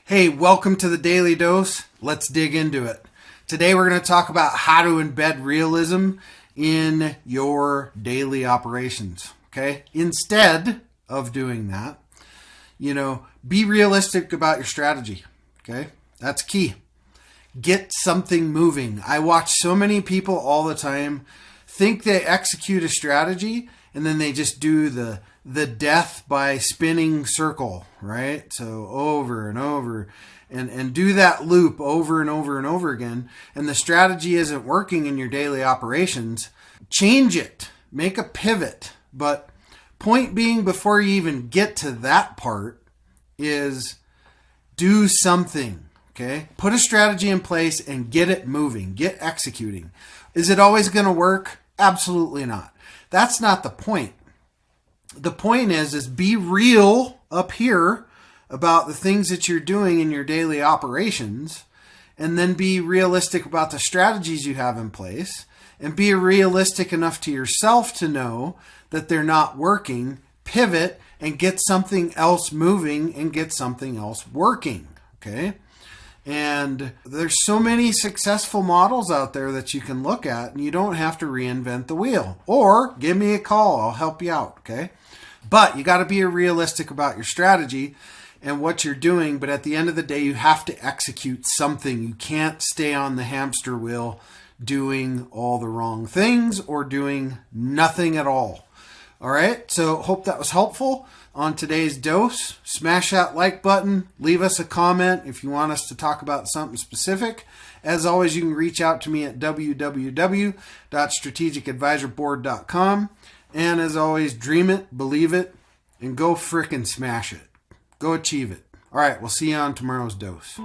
Hey, welcome to the Daily Dose. Let's dig into it. Today we're going to talk about how to embed realism in your daily operations. Okay? Instead of doing that, be realistic about your strategy. Okay? That's key. Get something moving. I watch so many people all the time think they execute a strategy and then they just do the death by spinning circle, right? So over and over and do that loop over and over and over again. And the strategy isn't working in your daily operations. Change it. Make a pivot. But point being, before you even get to that part, is do something. Okay? Put a strategy in place and get it moving. Get executing. Is it always going to work? Absolutely not. That's not the point. The point is be real up here about the things that you're doing in your daily operations, and then be realistic about the strategies you have in place, and be realistic enough to yourself to know that they're not working. Pivot and get something else moving and get something else working. Okay? And there's so many successful models out there that you can look at, and you don't have to reinvent the wheel. Or give me a call. I'll help you out, okay? But you got to be realistic about your strategy and what you're doing. But at the end of the day, you have to execute something. You can't stay on the hamster wheel doing all the wrong things or doing nothing at all. All right, so hope that was helpful on today's dose. Smash that like button. Leave us a comment if you want us to talk about something specific. As always, you can reach out to me at www.strategicadvisorboard.com. And as always, dream it, believe it, and go frickin' smash it. Go achieve it. All right, we'll see you on tomorrow's dose.